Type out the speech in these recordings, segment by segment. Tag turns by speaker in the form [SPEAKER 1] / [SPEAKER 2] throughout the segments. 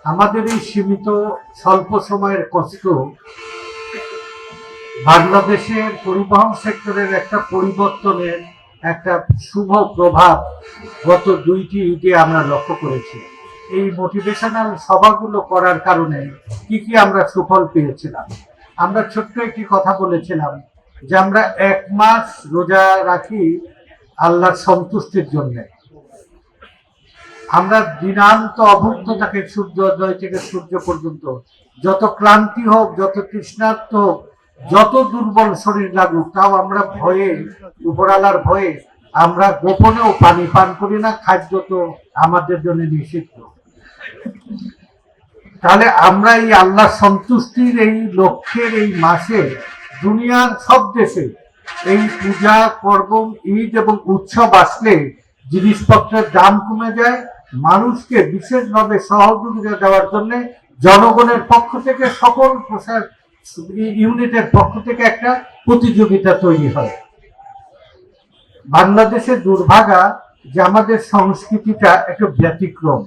[SPEAKER 1] আমাদের এই সীমিত স্বল্প সময়ের কষ্ট বাংলাদেশের পরিবহন সেক্টরের একটা পরিবর্তনের একটা শুভ প্রভাব গত 2টি ঈদে আমরা লক্ষ্য করেছি। এই মোটিভেশনাল সভাগুলো করার কারণে কি আমরা সুফল পেয়েছিলাম। আমরা ছোট্ট একটি কথা বলেছিলাম যে আমরা 1 মাস রোজা রাখি আল্লাহর সন্তুষ্টির জন্য। আমরা দিনান্ত অভুক্ত থাকে সূর্যোদয় থেকে সূর্য পর্যন্ত, যত ক্লান্তি হোক, যত তৃষ্ণার্ত হোক, যত দুর্বল শরীর লাগুক, তাও আমরা ভয়ে, উপরালার ভয়ে আমরা গোপনেও পানি পান করি না। খাদ্য তো আমাদের জন্য নিষিদ্ধ। তাহলে আমরা এই আল্লাহ সন্তুষ্টির এই লক্ষ্যের এই মাসে দুনিয়ার সব দেশে এই পূজা পার্বণ, ঈদ এবং উৎসব আসলে জিনিসপত্রের দাম কমে যায়। মানুষকে বিশেষভাবে সহযোগিতা দেওয়ার জন্য জনগণের পক্ষ থেকে, সকল প্রশাসন ইউনিটের পক্ষ থেকে একটা প্রতিযোগিতা তৈরি হয়। বাংলাদেশের দুর্ভাগা যে আমাদের সংস্কৃতিটা একটু ব্যতিক্রম।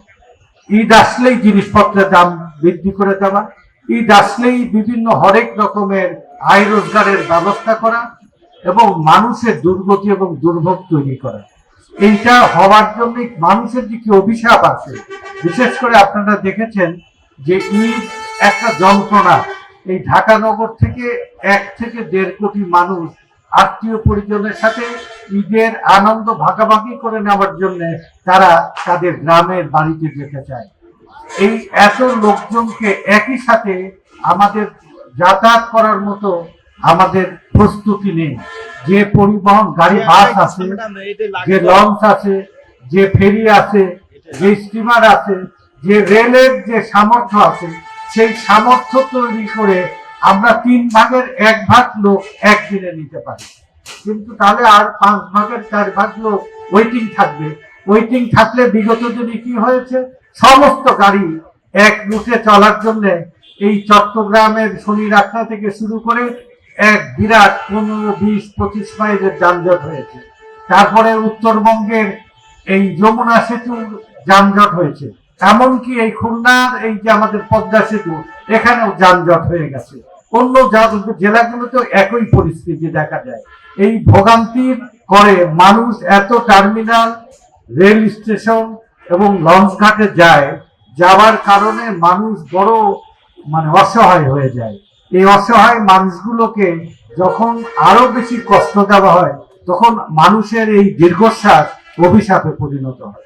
[SPEAKER 1] ঈদ আসলেই জিনিসপত্রের দাম বৃদ্ধি করে দেওয়া, ঈদ আসলেই বিভিন্ন হরেক রকমের আয় রোজগারের ব্যবস্থা করা এবং মানুষের দুর্গতি এবং দুর্ভোগ তৈরি করা। এইটা হওয়ার জন্য মানুষের যে কি অভিশাপ আছে। বিশেষ করে আপনারা দেখেছেন যে ঈদ একটা যন্ত্রণা। এই ঢাকা নগর থেকে 1 থেকে 1.5 কোটি মানুষ আত্মীয় পরিজনের সাথে ঈদের আনন্দ ভাগাভাগি করে নেওয়ার জন্য তারা তাদের গ্রামের বাড়িতে যেতে চায়। এই এত লোকজনকে একই সাথে আমাদের যাতায়াত করার মতো আমাদের প্রস্তুতি নেই। যে পরিবহন গাড়ি, বাস আছে, যে লঞ্চ আছে, যে ফেরি আছে, যে স্টিমার আছে, যে রেলের যে সামর্থ্য আছে, সেই সামর্থ্য তৈরি করে আমরা 3 ভাগের 1 ভাগ লোক একদিনে নিতে পারি। কিন্তু তাহলে আর 5 ভাগের 4 ভাগ লোক ওয়েটিং থাকবে। ওয়েটিং থাকলে বিগত দিনে কি হয়েছে, সমস্ত গাড়ি এক রুটে চলার জন্য এই চট্টগ্রামের শনি রাস্তা থেকে শুরু করে এক বিরাট 15, 20, 25 মাইলের যানজট হয়েছে। তারপরে উত্তরবঙ্গের এই যমুনা সেতুর যানজট হয়েছে। এমনকি এই খুলনার এই যে আমাদের পদ্মা সেতু, এখানেও যানজট হয়ে গেছে। অন্য জেলাগুলোতেও একই পরিস্থিতি দেখা যায়। এই ভোগান্তির করে মানুষ এত টার্মিনাল, রেল স্টেশন এবং লঞ্চ ঘাটে যায়, যাওয়ার কারণে মানুষ বড় অসহায় হয়ে যায়। এই অসহায় মানুষগুলোকে যখন আরো বেশি কষ্ট দেওয়া হয়, তখন মানুষের এই দীর্ঘশ্বাস অভিশাপে পরিণত হয়।